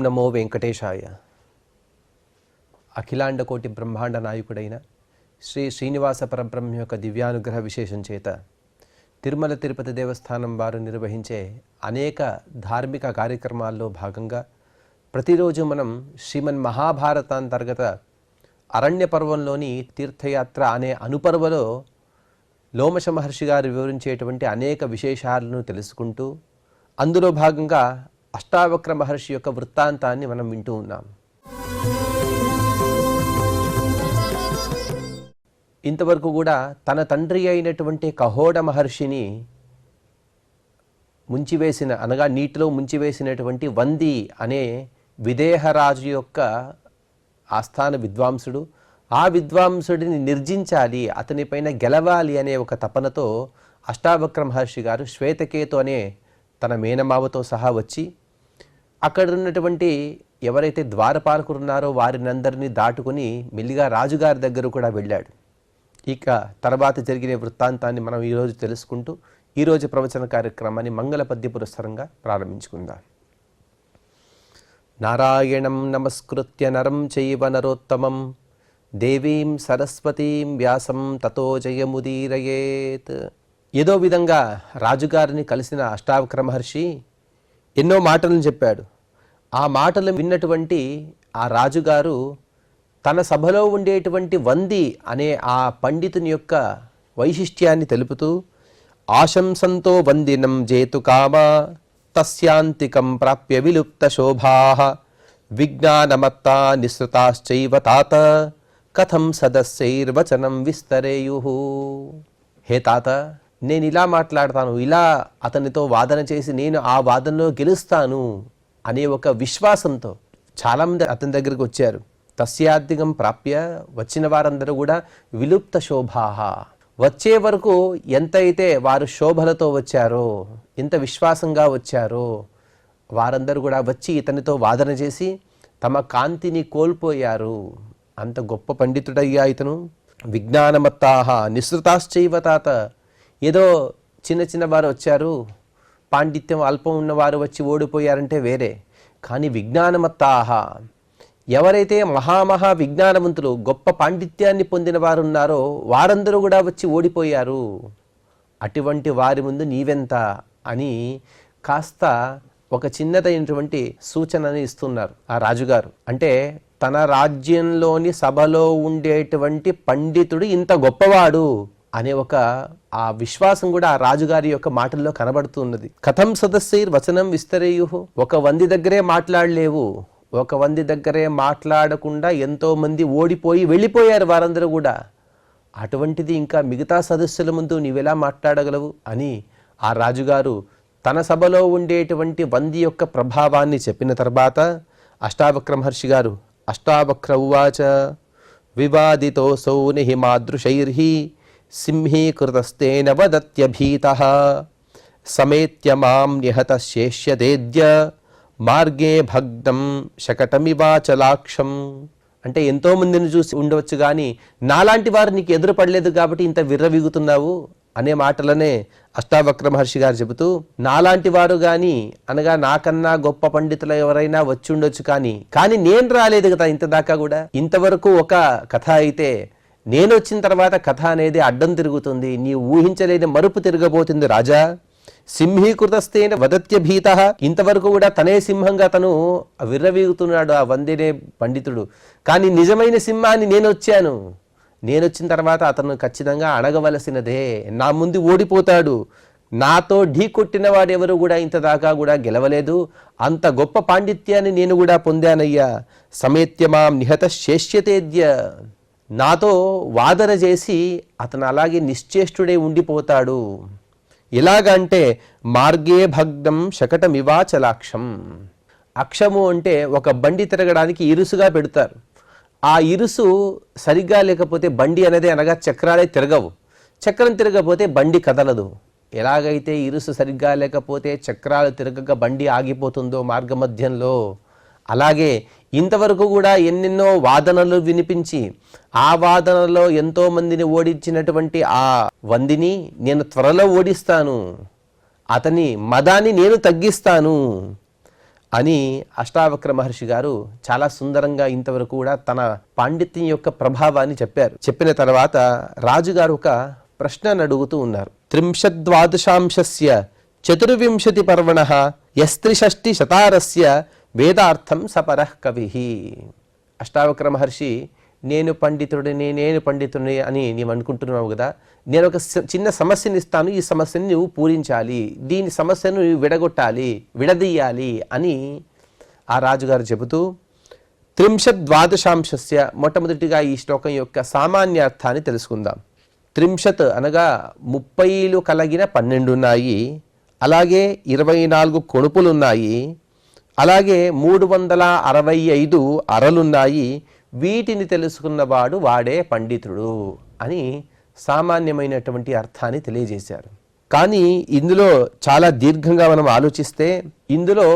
నమో వెంకటేశాయ. అఖిలాండ కోటి బ్రహ్మాండ నాయకుడైన శ్రీ శ్రీనివాస పరబ్రహ్మ యొక్క దివ్యానుగ్రహ విశేషం చేత తిరుమల తిరుపతి దేవస్థానం వారు నిర్వహించే అనేక ధార్మిక కార్యక్రమాల్లో భాగంగా ప్రతిరోజు మనం శ్రీమన్ మహాభారతాంతర్గత అరణ్య పర్వంలోని తీర్థయాత్ర అనే అనుపర్వలో లోమశ మహర్షి గారు వివరించేటువంటి అనేక విశేషాలను తెలుసుకుంటూ అందులో భాగంగా అష్టావక్ర మహర్షి యొక్క వృత్తాంతాన్ని మనం వింటూ ఉన్నాం. ఇంతవరకు కూడా తన తండ్రి అయినటువంటి కహోడ మహర్షిని ముంచివేసిన అనగా నీటిలో ముంచివేసినటువంటి వంది అనే విదేహరాజు యొక్క ఆస్థాన విద్వాంసుడు, ఆ విద్వాంసుడిని నిర్జించాలి, అతనిపైన గెలవాలి అనే ఒక తపనతో అష్టావక్ర మహర్షి గారు శ్వేతకేతు అనే తన మేనమావతో సహా వచ్చి అక్కడ ఉన్నటువంటి ఎవరైతే ద్వారపాలకులు ఉన్నారో వారినందరినీ దాటుకుని మెల్లిగా రాజుగారి దగ్గర కూడా వెళ్ళాడు. ఇక తర్వాత జరిగిన వృత్తాంతాన్ని మనం ఈరోజు తెలుసుకుంటూ ఈరోజు ప్రవచన కార్యక్రమాన్ని మంగళ పద్య పురస్సరంగా ప్రారంభించుకుందాం. నారాయణం నమస్కృత్య నరం చైవ నరోత్తమం దేవీం సరస్వతీం వ్యాసం తతో జయముదీరయేత్. ఏదో విధంగా రాజుగారిని కలిసిన అష్టావక్ర మహర్షి ఎన్నో మాటలను చెప్పాడు. ఆ మాటలు విన్నటువంటి ఆ రాజుగారు తన సభలో ఉండేటువంటి వంది అనే ఆ పండితుని యొక్క వైశిష్ట్యాన్ని తెలుపుతూ ఆశంసంతో వందినం జేతు కామ తస్యాంతికం ప్రాప్య విలుప్త శోభాః విజ్ఞానమత్తా నిస్సృతాశ్చైవ తాత కథం సదస్యైర్వచనం విస్తరేయుః. హే తాత, నేను ఇలా మాట్లాడతాను, ఇలా అతనితో వాదన చేసి నేను ఆ వాదనలో గెలుస్తాను అనే ఒక విశ్వాసంతో చాలామంది అతని దగ్గరికి వచ్చారు. తస్యాధికం ప్రాప్య, వచ్చిన వారందరూ కూడా విలుప్త శోభాః, వచ్చే వరకు ఎంతైతే వారు శోభలతో వచ్చారో, ఎంత విశ్వాసంగా వచ్చారో వారందరూ కూడా వచ్చి ఇతనితో వాదన చేసి తమ కాంతిని కోల్పోయారు. అంత గొప్ప పండితుడయ్యా ఇతను. విజ్ఞానమత్తాః నిస్సృతాశ్చైవ తాత, ఏదో చిన్న చిన్న వారు వచ్చారు, పాండిత్యం అల్పం ఉన్నవారు వచ్చి ఓడిపోయారంటే వేరే, కానీ విజ్ఞానమత్తాః, ఎవరైతే మహామహా విజ్ఞానవంతులు గొప్ప పాండిత్యాన్ని పొందిన వారు ఉన్నారో వారందరూ కూడా వచ్చి ఓడిపోయారు, అటువంటి వారి ముందు నీవెంత అని కాస్త ఒక చిన్నదైనటువంటి సూచనని ఇస్తున్నారు ఆ రాజుగారు. అంటే తన రాజ్యంలోని సభలో ఉండేటువంటి పండితుడు ఇంత గొప్పవాడు అనే ఒక ఆ విశ్వాసం కూడా ఆ రాజుగారి యొక్క మాటల్లో కనబడుతున్నది. కథం సదస్యైర్ వచనం విస్తరేయుః, ఒక వంది దగ్గరే మాట్లాడలేవు, ఒక వంది దగ్గరే మాట్లాడకుండా ఎంతో మంది ఓడిపోయి వెళ్ళిపోయారు వారందరూ కూడా, అటువంటిది ఇంకా మిగతా సదస్సుల ముందు నీవెలా మాట్లాడగలవు అని ఆ రాజుగారు తన సభలో ఉండేటువంటి వంది యొక్క ప్రభావాన్ని చెప్పిన తర్వాత అష్టావక్ర మహర్షి గారు అష్టావక్ర ఉవాచ వివాదితోసౌ నిహి మాదృశైర్హి సింహీకృతస్తేన వదత్యభీతః సమేత్య మాం నిహతశేష్యదేద్య మార్గే భగ్నం శకటమివాచలాక్షం. అంటే ఎంతో మందిని చూసి ఉండవచ్చు కానీ నాలాంటి వారు నీకు ఎదురుపడలేదు కాబట్టి ఇంత విర్రవీగుతున్నావు అనే మాటలనే అష్టావక్ర మహర్షి గారు చెబుతూ, నాలాంటి వారు కానీ అనగా నాకన్నా గొప్ప పండితులు ఎవరైనా వచ్చి ఉండొచ్చు కానీ నేను రాలేదు కదా ఇంత దాకా కూడా. ఇంతవరకు ఒక కథ అయితే నేను వచ్చిన తర్వాత కథ అనేది అడ్డం తిరుగుతుంది, నీ ఊహించలేని మరుపు తిరగబోతుంది రాజా. సింహీకృతస్తేన వదత్యభీతః, ఇంతవరకు కూడా తనే సింహంగా తను విర్రవీగుతున్నాడు ఆ వందినే పండితుడు, కానీ నిజమైన సింహాన్ని నేను వచ్చిన తర్వాత అతను ఖచ్చితంగా అణగవలసినదే, నా ముందు ఓడిపోతాడు, నాతో ఢీ కొట్టిన వాడెవరు కూడా ఇంతదాకా కూడా గెలవలేదు, అంత గొప్ప పాండిత్యాన్ని నేను కూడా పొందానయ్యా. సమేత్యమాం నిహత శేష్యతేద్య, నాతో వాదన చేసి అతను అలాగే నిశ్చేష్టుడే ఉండిపోతాడు. ఎలాగంటే మార్గే భగ్నం శకటమివాచలాక్షం, అక్షము అంటే ఒక బండి తిరగడానికి ఇరుసుగా పెడతారు, ఆ ఇరుసు సరిగ్గా లేకపోతే బండి అనేది అనగా చక్రాలే తిరగవు, చక్రం తిరగకపోతే బండి కదలదు. ఎలాగైతే ఇరుసు సరిగ్గా లేకపోతే చక్రాలు తిరగక బండి ఆగిపోతుందో మార్గమధ్యంలో, అలాగే ఇంతవరకు కూడా ఎన్నెన్నో వాదనలు వినిపించి ఆ వాదనలో ఎంతో మందిని ఓడించినటువంటి ఆ వందిని నేను త్వరలో ఓడిస్తాను, అతని మదాన్ని నేను తగ్గిస్తాను అని అష్టావక్ర మహర్షి గారు చాలా సుందరంగా ఇంతవరకు కూడా తన పాండిత్యం యొక్క ప్రభావాన్ని చెప్పారు. చెప్పిన తర్వాత రాజుగారు ఒక ప్రశ్నను అడుగుతూ ఉన్నారు. 33 చతుర్వింశతి పర్వణ యస్త్రిషష్టి శతారస్య వేదార్థం సపరః కవి. అష్టావక్ర మహర్షి నేను పండితుడిని అని నీవు అనుకుంటున్నావు కదా, నేను ఒక చిన్న సమస్యని ఇస్తాను, ఈ సమస్యని నువ్వు పూరించాలి, దీని సమస్యను నువ్వు విడదీయాలి అని ఆ రాజుగారు చెబుతూ 33 మొట్టమొదటిగా ఈ శ్లోకం యొక్క సామాన్య అర్థాన్ని తెలుసుకుందాం. 30 అనగా 30లు కలిగిన 12 ఉన్నాయి, అలాగే 24 కొణుపులున్నాయి, అలాగే 365 అరలున్నాయి, వీటిని తెలుసుకున్నవాడు వాడే పండితుడు అని సామాన్యమైనటువంటి అర్థాన్ని తెలియజేశారు. కానీ ఇందులో చాలా దీర్ఘంగా మనం ఆలోచిస్తే ఇందులో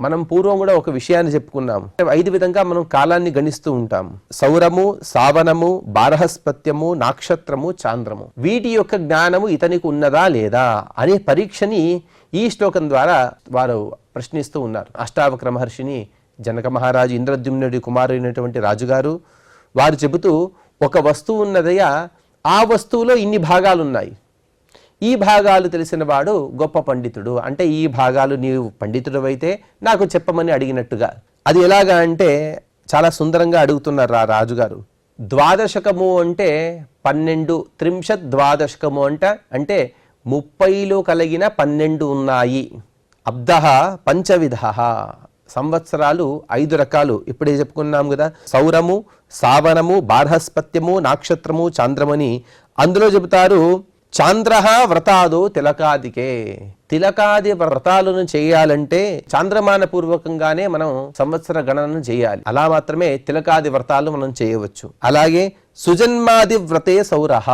మనం పూర్వం కూడా ఒక విషయాన్ని చెప్పుకున్నాం. 5 విధంగా మనం కాలాన్ని గణిస్తూ ఉంటాం. సౌరము, సావనము, బారహస్పత్యము, నాక్షత్రము, చాంద్రము. వీటి యొక్క జ్ఞానము ఇతనికి ఉన్నదా లేదా అనే పరీక్షని ఈ శ్లోకం ద్వారా వారు ప్రశ్నిస్తూ ఉన్నారు. అష్టావక్ర మహర్షిని జనక మహారాజు ఇంద్రద్యుమ్నుడి కుమారుడైనటువంటి రాజుగారు వారు చెబుతూ, ఒక వస్తువు ఉన్నదయ్యా, ఆ వస్తువులో ఇన్ని భాగాలున్నాయి, ఈ భాగాలు తెలిసిన వాడు గొప్ప పండితుడు. అంటే ఈ భాగాలు నీవు పండితుడు అయితే నాకు చెప్పమని అడిగినట్టుగా. అది ఎలాగా అంటే చాలా సుందరంగా అడుగుతున్నారు ఆ రాజుగారు. ద్వాదశకము అంటే 12, 32 అంటే 30లో కలిగిన 12 ఉన్నాయి. అబ్దః పంచవిధ, సంవత్సరాలు 5 రకాలు ఇప్పుడే చెప్పుకున్నాం కదా. సౌరము, సావనము, బార్హస్పత్యము, నాక్షత్రము, చాంద్రమని. అందులో చెబుతారు చాంద్రః వ్రతాదో తిలకాదికే. తిలకాది వ్రతాలను చేయాలంటే చాంద్రమాన పూర్వకంగానే మనం సంవత్సర గణనను చేయాలి. అలా మాత్రమే తిలకాది వ్రతాలు మనం చేయవచ్చు. అలాగే సుజన్మాది వ్రతే సౌరః,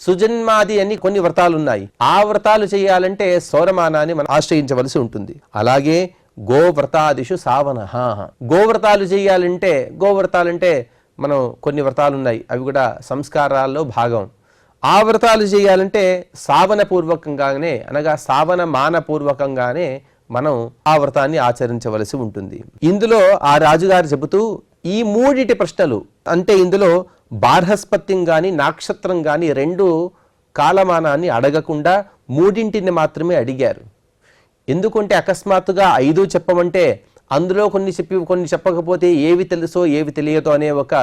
సుజన్మాది అని కొన్ని వ్రతాలు ఉన్నాయి. ఆ వ్రతాలు చేయాలంటే సౌరమానాన్ని మనం ఆశ్రయించవలసి ఉంటుంది. అలాగే గోవ్రతాదిషు సావనః, గోవ్రతాలు చేయాలంటే గోవ్రతాలంటే మనం కొన్ని వ్రతాలు ఉన్నాయి, అవి కూడా సంస్కారాల్లో భాగం. ఆ వ్రతాలు చేయాలంటే సావన పూర్వకంగానే అనగా సావన మానపూర్వకంగానే మనం ఆ వ్రతాన్ని ఆచరించవలసి ఉంటుంది. ఇందులో ఆ రాజుగారు చెబుతూ ఈ 3 ప్రశ్నలు అంటే ఇందులో బార్హస్పత్యం గాని నాక్షత్రం గాని 2 కాలమానాన్ని అడగకుండా 3 మాత్రమే అడిగారు. ఎందుకంటే అకస్మాత్తుగా 5 చెప్పమంటే అందులో కొన్ని చెప్పకపోతే ఏవి తెలుసో ఏవి తెలియదో అనే ఒక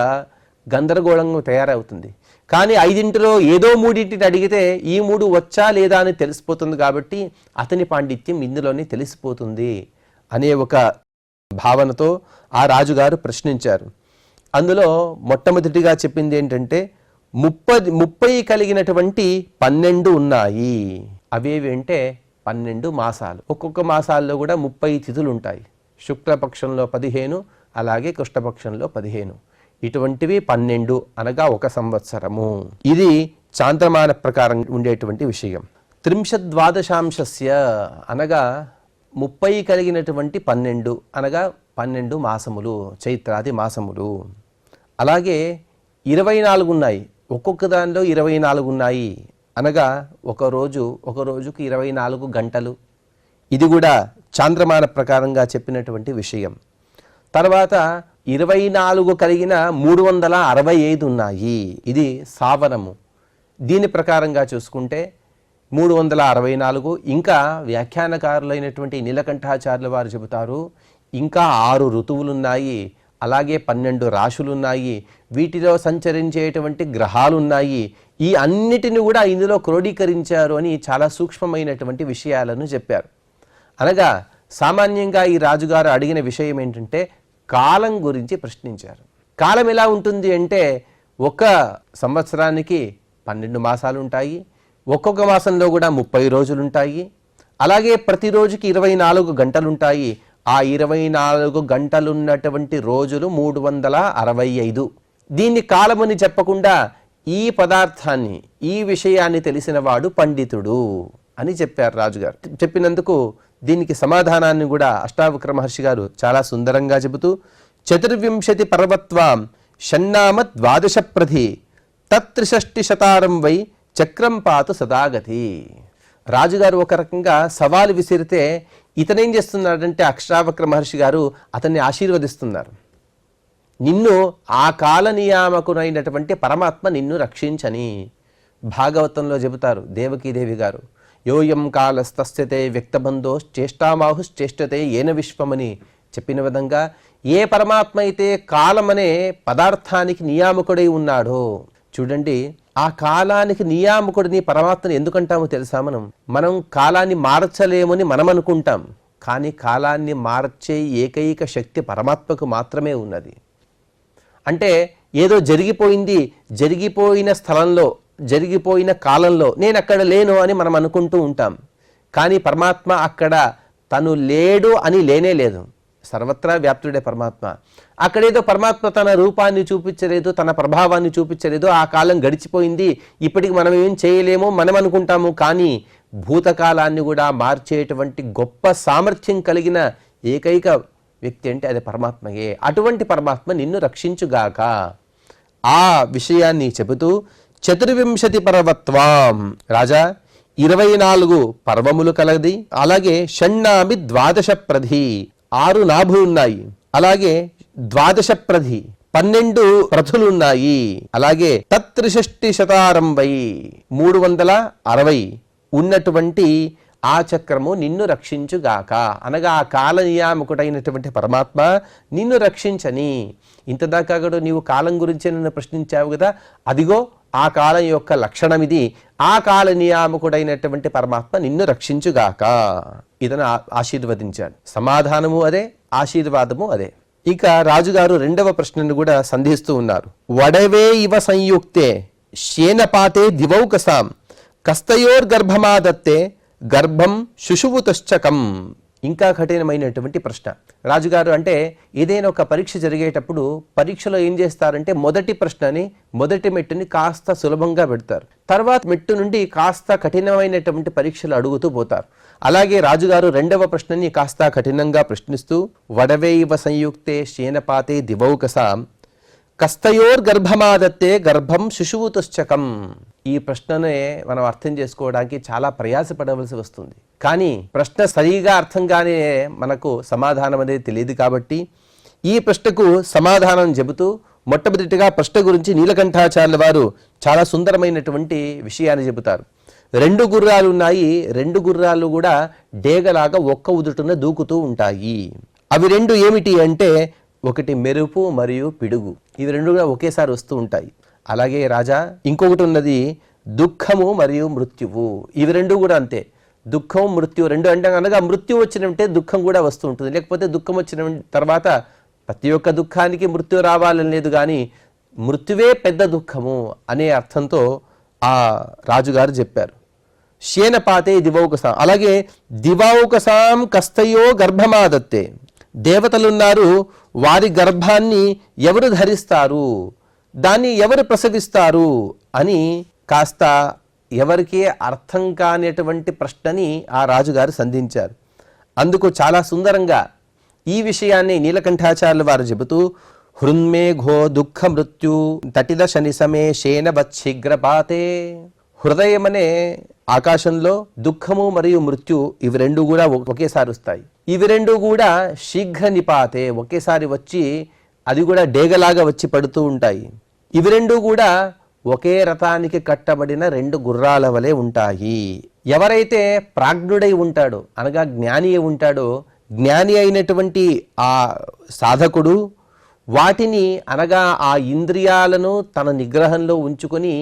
గందరగోళం తయారవుతుంది. కానీ 5లో ఏదో 3 అడిగితే ఈ 3 వచ్చా లేదా అని తెలిసిపోతుంది. కాబట్టి అతని పాండిత్యం ఇందులోనే తెలిసిపోతుంది అనే ఒక భావనతో ఆ రాజుగారు ప్రశ్నించారు. అందులో మొట్టమొదటిగా చెప్పింది ఏంటంటే 30 కలిగినటువంటి 12 ఉన్నాయి. అవేవి అంటే 12 మాసాలు. ఒక్కొక్క మాసాల్లో కూడా 30 తిథులు ఉంటాయి. శుక్లపక్షంలో 15, అలాగే కృష్ణపక్షంలో 15. ఇటువంటివి 12 అనగా 1 సంవత్సరము. ఇది చాంద్రమాన ప్రకారం ఉండేటువంటి విషయం. 32 అనగా 30 కలిగినటువంటి 12 అనగా 12 మాసములు, చైత్రాది మాసములు. అలాగే 24 ఉన్నాయి, ఒక్కొక్క దానిలో 24 ఉన్నాయి అనగా ఒక రోజుకు 24 గంటలు. ఇది కూడా చాంద్రమాన ప్రకారంగా చెప్పినటువంటి విషయం. తర్వాత 24 కలిగిన 365 ఉన్నాయి. ఇది సావనము. దీని ప్రకారంగా చూసుకుంటే 364. ఇంకా వ్యాఖ్యానకారులైనటువంటి నీలకంఠాచార్యుల వారు చెబుతారు ఇంకా 6 ఋతువులున్నాయి, అలాగే 12 రాశులున్నాయి, వీటిలో సంచరించేటువంటి గ్రహాలున్నాయి. ఈ అన్నిటిని కూడా ఇందులో క్రోడీకరించారు అని చాలా సూక్ష్మమైనటువంటి విషయాలను చెప్పారు. అనగా సామాన్యంగా ఈ రాజుగారు అడిగిన విషయం ఏంటంటే కాలం గురించి ప్రశ్నించారు. కాలం ఎలా ఉంటుంది అంటే ఒక సంవత్సరానికి 12 మాసాలు ఉంటాయి, ఒక్కొక్క మాసంలో కూడా 30 రోజులు ఉంటాయి, అలాగే ప్రతిరోజుకి 24 గంటలుంటాయి. ఆ 24 గంటలున్నటువంటి రోజులు 365. దీన్ని కాలమని చెప్పకుండా ఈ పదార్థాన్ని ఈ విషయాన్ని తెలిసిన వాడు పండితుడు అని చెప్పారు రాజుగారు. చెప్పినందుకు దీనికి సమాధానాన్ని కూడా అష్టావక్ర మహర్షి గారు చాలా సుందరంగా చెబుతూ 24 పర్వత్వాం షన్నామ 12 ప్రధి తత్ 63 శతారం వై చక్రం పాతు సదాగతి. రాజుగారు ఒక రకంగా సవాలు విసిరితే ఇతనేం చేస్తున్నాడంటే అష్టావక్ర మహర్షి గారు అతన్ని ఆశీర్వదిస్తున్నారు. నిన్ను ఆ కాల నియామకునైనటువంటి పరమాత్మ నిన్ను రక్షించని. భాగవతంలో చెబుతారు దేవకీదేవి గారు, యోయం కాలస్తస్యతే వ్యక్తబంధోశ్చేష్టామాహుశ్చేష్టతే ఏన విశ్వమని చెప్పిన విధంగా ఏ పరమాత్మ అయితే కాలమనే పదార్థానికి నియామకుడై ఉన్నాడో, చూడండి ఆ కాలానికి నియామకుడిని పరమాత్మని ఎందుకంటామో తెలుసా? మనం కాలాన్ని మార్చలేమని మనం అనుకుంటాం, కానీ కాలాన్ని మార్చే ఏకైక శక్తి పరమాత్మకు మాత్రమే ఉన్నది. అంటే ఏదో జరిగిపోయింది, జరిగిపోయిన స్థలంలో జరిగిపోయిన కాలంలో నేను అక్కడ లేను అని మనం అనుకుంటూ ఉంటాం, కానీ పరమాత్మ అక్కడ తను లేడు అని లేనే లేదు. సర్వత్రా వ్యాప్తుడే పరమాత్మ. అక్కడేదో పరమాత్మ తన రూపాన్ని చూపించలేదు, తన ప్రభావాన్ని చూపించలేదు, ఆ కాలం గడిచిపోయింది, ఇప్పటికి మనం ఏం చేయలేమో మనం అనుకుంటాము, కానీ భూతకాలాన్ని కూడా మార్చేటువంటి గొప్ప సామర్థ్యం కలిగిన ఏకైక వ్యక్తి అంటే అది పరమాత్మయే. అటువంటి పరమాత్మ నిన్ను రక్షించుగాక. ఆ విషయాన్ని చెబుతూ 24 పర్వత్వాం, రాజా 24 పర్వములు కలది, అలాగే షణ్ణామి 12 ప్రధి, 6 నాభులున్నాయి, అలాగే 12 ప్రధి 12 ప్రథులున్నాయి, అలాగే తత్రిషష్టి శతారం వై 360 ఉన్నటువంటి ఆ చక్రము నిన్ను రక్షించుగాక. అనగా ఆ కాల నియామకుడైనటువంటి పరమాత్మ నిన్ను రక్షించని. ఇంతదాకా కూడా నీవు కాలం గురించి నన్ను ప్రశ్నించావు కదా, అదిగో ఆ కాలం యొక్క లక్షణం ఇది. ఆ కాల నియామకుడైనటువంటి పరమాత్మ నిన్ను రక్షించుగాక. ఇతను ఆశీర్వదించాడు. సమాధానము అదే, ఆశీర్వాదము అదే. ఇక రాజుగారు రెండవ ప్రశ్నను కూడా సంధిస్తూ ఉన్నారు. వడవే ఇవ సంయుక్తే శేనపాతే దివౌకసాం కస్తయోర్గర్భమాదత్తే గర్భం శుశువుతశ్చకం. ఇంకా కఠినమైనటువంటి ప్రశ్న. రాజుగారు అంటే ఏదైనా ఒక పరీక్ష జరిగేటప్పుడు పరీక్షలో ఏం చేస్తారంటే మొదటి ప్రశ్నని, మొదటి మెట్టుని కాస్త సులభంగా పెడతారు, తర్వాత మెట్టు నుండి కాస్త కఠినమైనటువంటి పరీక్షలు అడుగుతూ పోతారు. అలాగే రాజుగారు రెండవ ప్రశ్నని కాస్త కఠినంగా ప్రశ్నిస్తూ వడవే ఇవ సంయుక్తే శేనపాతే దివౌకసాం కస్తయోర్గర్భమాదత్తే గర్భం శిశువుతుశ్చకం. ఈ ప్రశ్ననే మనం అర్థం చేసుకోవడానికి చాలా ప్రయాసపడవలసి వస్తుంది. కానీ ప్రశ్న సరిగా అర్థంగానే మనకు సమాధానం అనేది తెలియదు కాబట్టి ఈ ప్రశ్నకు సమాధానం చెబుతూ మొట్టమొదటిగా ప్రశ్న గురించి నీలకంఠాచార్యుల వారు చాలా సుందరమైనటువంటి విషయాన్ని చెబుతారు. 2 గుర్రాలు ఉన్నాయి, 2 గుర్రాలు కూడా డేగలాగా ఒక్క ఉదుటున దూకుతూ ఉంటాయి. అవి 2 ఏమిటి అంటే ఒకటి మెరుపు మరియు పిడుగు. ఇవి 2 కూడా ఒకేసారి వస్తూ ఉంటాయి. అలాగే రాజా ఇంకొకటి ఉన్నది దుఃఖము మరియు మృత్యువు. ఇవి 2 కూడా అంతే. దుఃఖం మృత్యు 2 అంటే అనగా మృత్యు వచ్చినంటే దుఃఖం కూడా వస్తూ ఉంటుంది, లేకపోతే దుఃఖం వచ్చిన తర్వాత ప్రతి ఒక్క దుఃఖానికి మృత్యు రావాలని లేదు, కానీ మృత్యువే పెద్ద దుఃఖము అనే అర్థంతో ఆ రాజుగారు చెప్పారు. శేనపాతే దివౌకసాం, అలాగే దివౌకసాం కస్తయో గర్భమాదత్తే. దేవతలున్నారు, వారి గర్భాన్ని ఎవరు ధరిస్తారు, దాన్ని ఎవరు ప్రసవిస్తారు అని కాస్త ఎవరికీ అర్థం కానిటువంటి ప్రశ్నని ఆ రాజుగారు సంధించారు. అందుకు చాలా సుందరంగా ఈ విషయాన్ని నీలకంఠాచార్యుల వారు చెబుతూ హృన్మేఘో దుఃఖ మృత్యు తటిద శని సమే శేనవచ్చిగ్రపాతే. హృదయమనే ఆకాశంలో దుఃఖము మరియు మృత్యు ఇవి 2 కూడా ఒకేసారి వస్తాయి. ఇవి 2 కూడా శీఘ్ర నిపాతే, ఒకేసారి వచ్చి అది కూడా డేగలాగా వచ్చి పడుతూ ఉంటాయి. ఇవి 2 కూడా ఒకే రథానికి కట్టబడిన 2 గుర్రాల వలె ఉంటాయి. ఎవరైతే ప్రాజ్ఞుడై ఉంటాడో అనగా జ్ఞాని ఉంటాడో, జ్ఞాని అయినటువంటి ఆ సాధకుడు వాటిని అనగా ఆ ఇంద్రియాలను తన నిగ్రహంలో ఉంచుకొని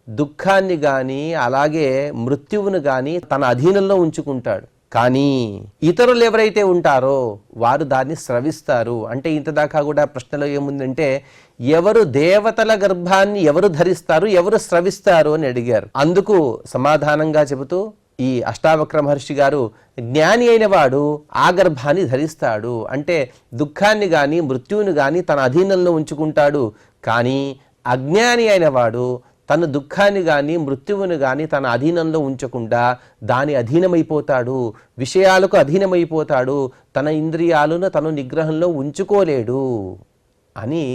దుఃఖాన్ని కానీ అలాగే మృత్యువును కానీ తన అధీనంలో ఉంచుకుంటాడు. కానీ ఇతరులు ఎవరైతే ఉంటారో వారు దాన్ని స్రవిస్తారు. అంటే ఇంతదాకా కూడా ప్రశ్నలో ఏముందంటే ఎవరు దేవతల గర్భాన్ని ఎవరు ధరిస్తారు, ఎవరు స్రవిస్తారు అని అడిగారు. అందుకు సమాధానంగా చెబుతూ ఈ అష్టావక్ర మహర్షి గారు జ్ఞాని అయిన వాడు ఆ గర్భాన్ని ధరిస్తాడు, అంటే దుఃఖాన్ని కానీ మృత్యువును కానీ తన అధీనంలో ఉంచుకుంటాడు. కానీ అజ్ఞాని అయిన వాడు తన దుఃఖాన్ని కానీ మృత్యువును కానీ తన అధీనంలో ఉంచకుండా దాని అధీనమైపోతాడు, విషయాలకు అధీనమైపోతాడు, తన ఇంద్రియాలను తను నిగ్రహంలో ఉంచుకోలేడు అని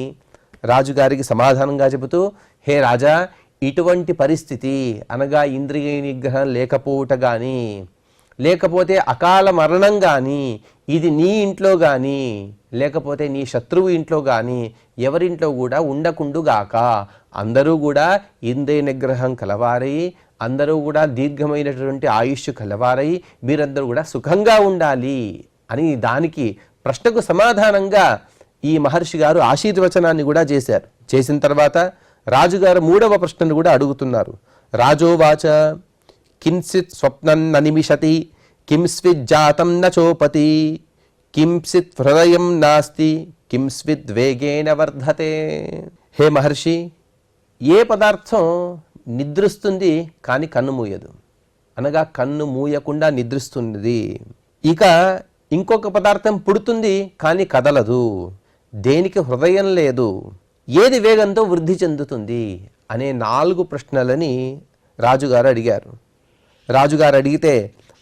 రాజుగారికి సమాధానంగా చెబుతూ, హే రాజా, ఇటువంటి పరిస్థితి అనగా ఇంద్రియ నిగ్రహం లేకపోవట కానీ, లేకపోతే అకాల మరణం కానీ, ఇది నీ ఇంట్లో కానీ లేకపోతే నీ శత్రువు ఇంట్లో కానీ ఎవరింట్లో కూడా ఉండకుండుగాక. అందరూ కూడా ఇంద్రియ నిగ్రహం కలవారై, అందరూ కూడా దీర్ఘమైనటువంటి ఆయుష్ కలవారై మీరందరూ కూడా సుఖంగా ఉండాలి అని దానికి ప్రశ్నకు సమాధానంగా ఈ మహర్షి గారు ఆశీర్వచనాన్ని కూడా చేశారు. చేసిన తర్వాత రాజుగారు 3వ ప్రశ్నను కూడా అడుగుతున్నారు. రాజోవాచ కించిత్ స్వప్నం ననిమిషతి కింస్విజ్జాతం నచోపతి కింసిత్ హృదయం నాస్తి కింస్విద్ వేగేన వర్ధతే. హే మహర్షి, ఏ పదార్థం నిద్రిస్తుంది కానీ కన్ను మూయదు, అనగా కన్ను మూయకుండా నిద్రిస్తున్నది. ఇక ఇంకొక పదార్థం పుడుతుంది కానీ కదలదు, దేనికి హృదయం లేదు, ఏది వేగంతో వృద్ధి చెందుతుంది అనే 4 ప్రశ్నలని రాజుగారు అడిగారు. రాజుగారు అడిగితే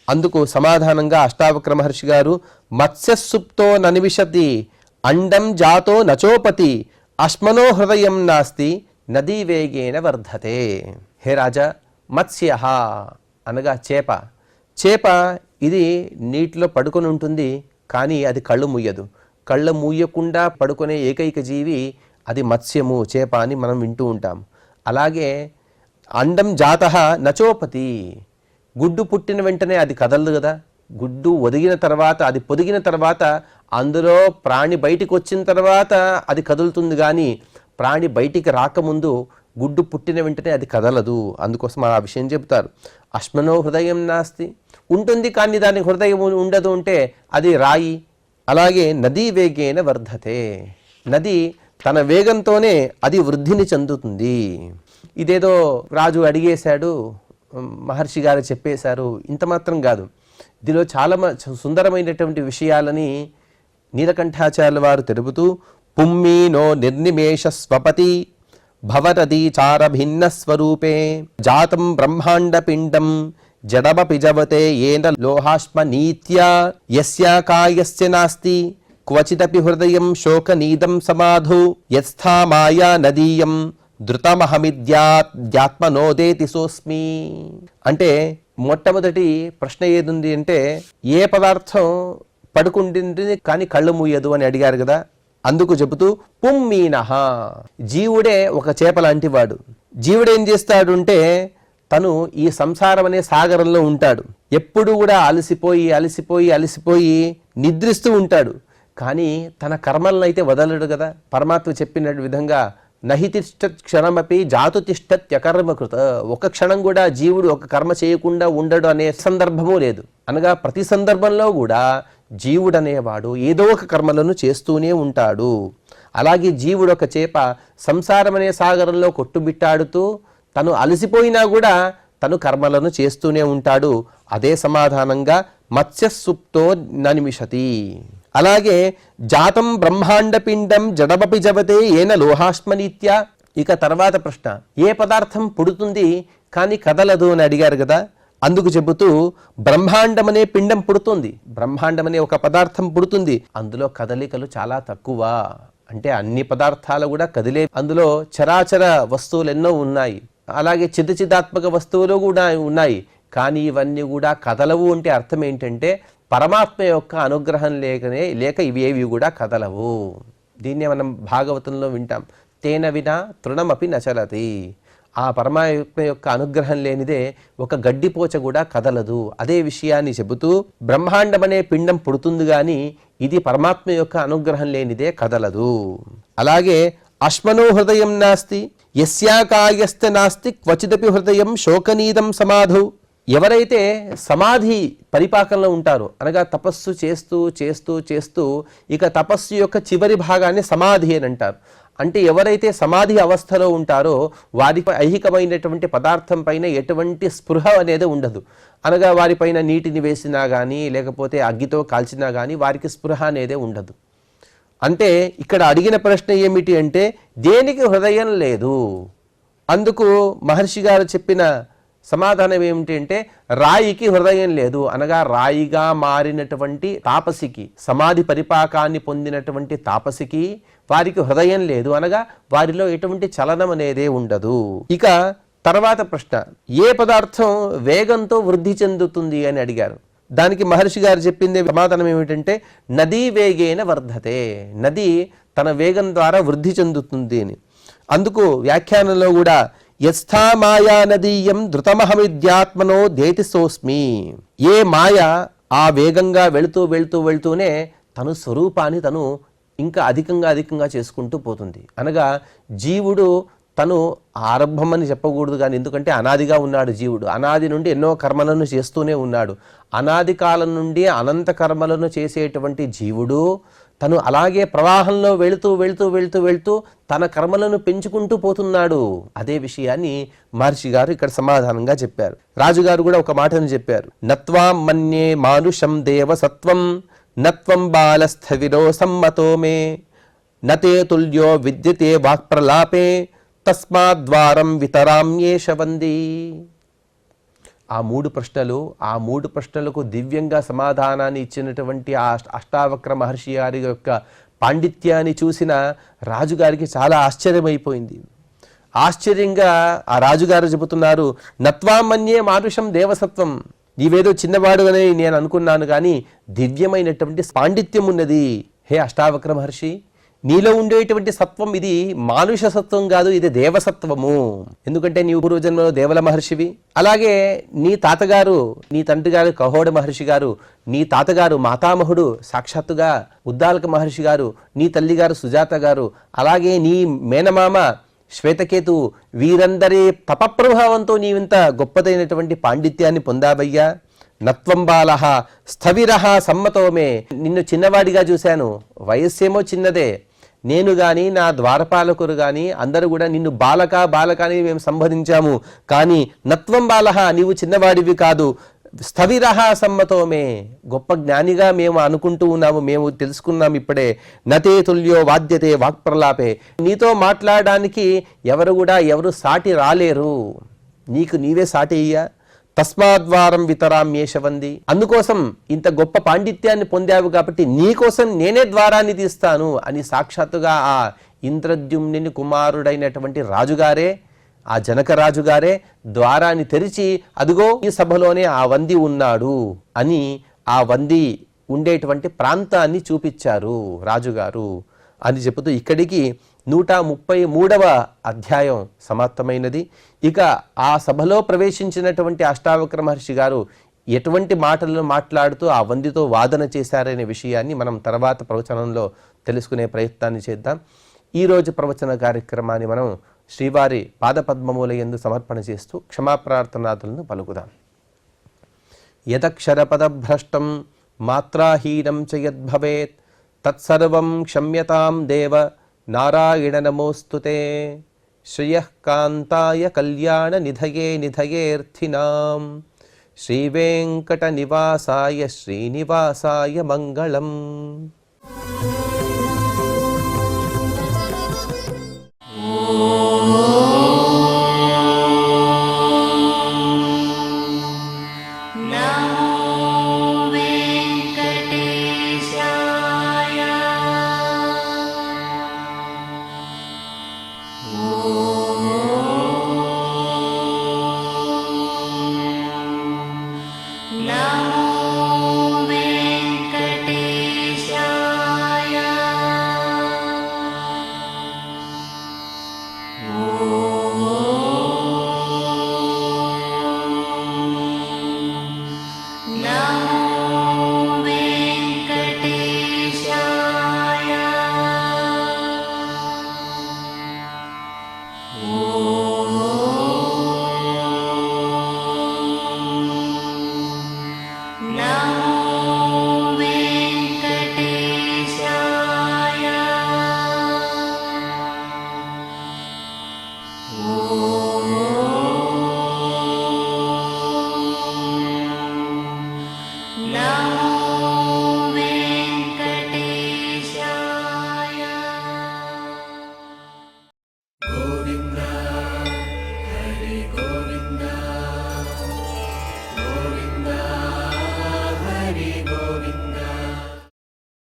అందుకు సమాధానంగా అష్టావక్ర మహర్షి గారు మత్స్యసుప్తో ననివిశతి అండం జాతో నచోపతి అశ్మనో హృదయం నాస్తి నదీ వేగేన వర్ధతే. హే రాజా, మత్స్య అనగా చేప. చేప ఇది నీటిలో పడుకొని ఉంటుంది కానీ అది కళ్ళు మూయదు. కళ్ళు మూయకుండా పడుకునే ఏకైక జీవి అది మత్స్యము, చేప అని మనం వింటూ ఉంటాం. అలాగే అండం జాత నచోపతి, గుడ్డు పుట్టిన వెంటనే అది కదలదు కదా. గుడ్డు ఒదిగిన తర్వాత, అది పొదిగిన తర్వాత అందులో ప్రాణి బయటికి వచ్చిన తర్వాత అది కదులుతుంది కానీ ప్రాణి బయటికి రాకముందు గుడ్డు పుట్టిన వెంటనే అది కదలదు. అందుకోసం ఆ విషయం చెబుతారు. అశ్మనో హృదయం నాస్తి, ఉంటుంది కానీ దానికి హృదయం ఉండదు అంటే అది రాయి. అలాగే నదీ వేగేన వర్ధతే, నది తన వేగంతోనే అది వృద్ధిని చెందుతుంది. ఇదేదో రాజు అడిగేశాడు, మహర్షి గారు చెప్పేశారు, ఇంత మాత్రం కాదు. దీనిలో చాలా సుందరమైనటువంటి విషయాలని నీలకంఠాచార్యుల వారు తెలుపుతూ పుమ్మీనో నిర్నిమేష స్వపతి భవరదీచార భిన్న స్వరూపే జాతం బ్రహ్మాండ పిండం జడమపి జవతే ఏన లోహాశ్మ నీత్యా యస్యా కాయస్య నాస్తి క్వచిదపి హృదయం శోకనీదం సమాధు యస్థా మాయా నదీయం ధృతమహమిద్యాత్మనోదేతి సోస్మి. అంటే మొట్టమొదటి ప్రశ్న ఏదుంది అంటే ఏ పదార్థం పడుకుంటుంది కానీ కళ్ళు మూయదు అని అడిగారు కదా. అందుకు చెబుతూ పుమ్మీనః, జీవుడే ఒక చేప లాంటి వాడు. జీవుడేం చేస్తాడు అంటే తను ఈ సంసారం అనే సాగరంలో ఉంటాడు. ఎప్పుడు కూడా అలసిపోయి అలసిపోయి అలసిపోయి నిద్రిస్తూ ఉంటాడు. కానీ తన కర్మలను అయితే వదలడు కదా. పరమాత్మ చెప్పిన విధంగా నహి తిష్టత్ క్షణమపి జాతు తిష్టత్యకర్మకృత, ఒక క్షణం కూడా జీవుడు ఒక కర్మ చేయకుండా ఉండడు అనే సందర్భము లేదు. అనగా ప్రతి సందర్భంలో కూడా జీవుడు అనేవాడు ఏదో ఒక కర్మలను చేస్తూనే ఉంటాడు. అలాగే జీవుడు ఒక చేప సంసారం అనే సాగరంలో కొట్టుబిట్టాడుతూ తను అలసిపోయినా కూడా తను కర్మలను చేస్తూనే ఉంటాడు. అదే సమాధానంగా మత్స్యసుప్తో ననిమిషతి. అలాగే జాతం బ్రహ్మాండ పిండం జడమపి జవతే ఏన లోహాశ్మనీత్య. ఇక తర్వాత ప్రశ్న, ఏ పదార్థం పుడుతుంది కానీ కదలదు అని అడిగారు కదా. అందుకు చెబుతూ బ్రహ్మాండం అనే పిండం పుడుతుంది, బ్రహ్మాండం అనే ఒక పదార్థం పుడుతుంది. అందులో కదలికలు చాలా తక్కువ. అంటే అన్ని పదార్థాలు కూడా కదిలే, అందులో చరాచర వస్తువులు ఎన్నో ఉన్నాయి, అలాగే చిదచిదాత్మక వస్తువులు కూడా ఉన్నాయి. కానీ ఇవన్నీ కూడా కదలవు అంటే అర్థం ఏంటంటే పరమాత్మ యొక్క అనుగ్రహం లేక ఇవేవి కూడా కదలవు. దీన్నే మనం భాగవతంలో వింటాం, తేన వినా తృణమపి నచలతి. ఆ పరమాత్మ యొక్క అనుగ్రహం లేనిదే ఒక గడ్డిపోచ కూడా కదలదు. అదే విషయాన్ని చెబుతూ బ్రహ్మాండం అనే పిండం పుడుతుంది కానీ ఇది పరమాత్మ యొక్క అనుగ్రహం లేనిదే కదలదు. అలాగే అశ్మనో హృదయం నాస్తి యస్యాకాయస్త నాస్తి క్వచిదపి హృదయం శోకనీదం సమాధు. ఎవరైతే సమాధి పరిపాకంలో ఉంటారో, అనగా తపస్సు చేస్తూ చేస్తూ చేస్తూ ఇక తపస్సు యొక్క చివరి భాగాన్ని సమాధి అని అంటారు. అంటే ఎవరైతే సమాధి అవస్థలో ఉంటారో వారిపై ఐహికమైనటువంటి పదార్థం పైన ఎటువంటి స్పృహ అనేది ఉండదు. అనగా వారిపైన నీటిని వేసినా కానీ లేకపోతే అగ్గితో కాల్చినా కానీ వారికి స్పృహ అనేదే ఉండదు. అంటే ఇక్కడ అడిగిన ప్రశ్న ఏమిటి అంటే దేనికి హృదయం లేదు. అందుకు మహర్షి గారు చెప్పిన సమాధానం ఏమిటి అంటే రాయికి హృదయం లేదు. అనగా రాయిగా మారినటువంటి తాపసికి, సమాధి పరిపాకాన్ని పొందినటువంటి తాపసికి వారికి హృదయం లేదు. అనగా వారిలో ఎటువంటి చలనం అనేదే ఉండదు. ఇక తర్వాత ప్రశ్న, ఏ పదార్థం వేగంతో వృద్ధి చెందుతుంది అని అడిగారు. దానికి మహర్షి గారు చెప్పింది సమాధానం ఏమిటంటే నదీ వేగేన వర్ధతే, నది తన వేగం ద్వారా వృద్ధి చెందుతుంది అని. అందుకు వ్యాఖ్యానంలో కూడా యస్థా మాయా నదీయం ధృతమహమిద్యాత్మనో దేతి సోస్మి, ఏ మాయ ఆ వేగంగా వెళుతూనే తను స్వరూపాన్ని తను ఇంకా అధికంగా చేసుకుంటూ పోతుంది. అనగా జీవుడు తను ఆరంభం అని చెప్పకూడదు, కానీ ఎందుకంటే అనాదిగా ఉన్నాడు జీవుడు. అనాది నుండి ఎన్నో కర్మలను చేస్తూనే ఉన్నాడు. అనాది కాలం నుండి అనంత కర్మలను చేసేటువంటి జీవుడు తను అలాగే ప్రవాహంలో వెళుతూ తన కర్మలను పెంచుకుంటూ పోతున్నాడు. అదే విషయాన్ని మహర్షి గారు ఇక్కడ సమాధానంగా చెప్పారు. రాజుగారు కూడా ఒక మాటను చెప్పారు, నత్వాం మన్యే మానుషం దేవ సత్వం నత్వం బాలస్థవిరో సమ్మతో మే నతే తుల్యో విద్యతే వాక్ప్రలాపే తస్మాద్వారం వితరామ్యేష వంది. ఆ మూడు ప్రశ్నలకు దివ్యంగా సమాధానాన్ని ఇచ్చినటువంటి ఆ అష్టావక్ర మహర్షి గారి యొక్క పాండిత్యాన్ని చూసిన రాజుగారికి చాలా ఆశ్చర్యమైపోయింది. ఆశ్చర్యంగా ఆ రాజుగారు చెబుతున్నారు, నత్వామన్యే మానుషం దేవసత్వం, నీవేదో చిన్నవాడు అని నేను అనుకున్నాను, కానీ దివ్యమైనటువంటి పాండిత్యం ఉన్నది. హే అష్టావక్ర మహర్షి, నీలో ఉండేటువంటి సత్వం ఇది మానుష సత్వం కాదు, ఇది దేవసత్వము. ఎందుకంటే నీవు పూర్వజన్మలో దేవల మహర్షివి. అలాగే నీ తాతగారు, నీ తండ్రి గారు కహోడ మహర్షి గారు, నీ తాతగారు మాతామహుడు సాక్షాత్తుగా ఉద్దాలక మహర్షి గారు, నీ తల్లిగారు సుజాత గారు, అలాగే నీ మేనమామ శ్వేతకేతు, వీరందరి తపప్రభావంతో నీవింత గొప్పదైనటువంటి పాండిత్యాన్ని పొందావయ్యా. నత్వం బాలః స్థవిరః సమ్మతోమే, నిన్ను చిన్నవాడిగా చూశాను, వయస్సేమో చిన్నదే, నేను కానీ నా ద్వారపాలకులు కానీ అందరూ కూడా నిన్ను బాలక అని మేము సంబోధించాము, కానీ నత్వం బాలః, నీవు చిన్నవాడివి కాదు, స్థవిరః సమ్మతోమే, గొప్ప జ్ఞానిగా మేము అనుకుంటూ ఉన్నాము, మేము తెలుసుకున్నాం ఇప్పుడే. నతే తుల్యో వాద్యతే వాక్ప్రలాపే, నీతో మాట్లాడడానికి ఎవరు సాటి రాలేరు, నీకు నీవే సాటి అయ్యా. తస్మాద్వారం వితరామ్యేష వంది, అందుకోసం ఇంత గొప్ప పాండిత్యాన్ని పొందావు కాబట్టి నీకోసం నేనే ద్వారాన్ని తీస్తాను అని సాక్షాత్తుగా ఆ ఇంద్రద్యుమ్ని కుమారుడైనటువంటి రాజుగారే, ఆ జనక రాజుగారే ద్వారాన్ని తెరిచి అదిగో ఈ సభలోనే ఆ వంది ఉన్నాడు అని ఆ వంది ఉండేటువంటి ప్రాంతాన్ని చూపించారు రాజుగారు అని చెబుతూ ఇక్కడికి 133వ అధ్యాయం సమాప్తమైనది. ఇక ఆ సభలో ప్రవేశించినటువంటి అష్టావక్ర మహర్షి గారు ఎటువంటి మాటలను మాట్లాడుతూ ఆ వందితో వాదన చేశారనే విషయాన్ని మనం తర్వాత ప్రవచనంలో తెలుసుకునే ప్రయత్నాన్ని చేద్దాం. ఈరోజు ప్రవచన కార్యక్రమాన్ని మనం శ్రీవారి పాదపద్మముల యందు సమర్పణ చేస్తూ క్షమాప్రార్థనాదులను పలుకుదాం. యదక్షరపదభ్రష్టం మాత్రాహీనం చ యద్భవేత్ తత్సర్వం క్షమ్యతాం దేవ నారాయణ నమోస్తుతే. శ్రియః కాంతాయ కళ్యాణ నిధయేర్థినాం శ్రీవేంకట నివాసాయ శ్రీనివాసాయ మంగళం.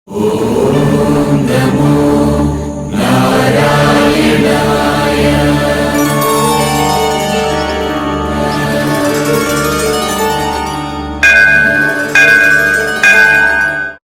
Om Namo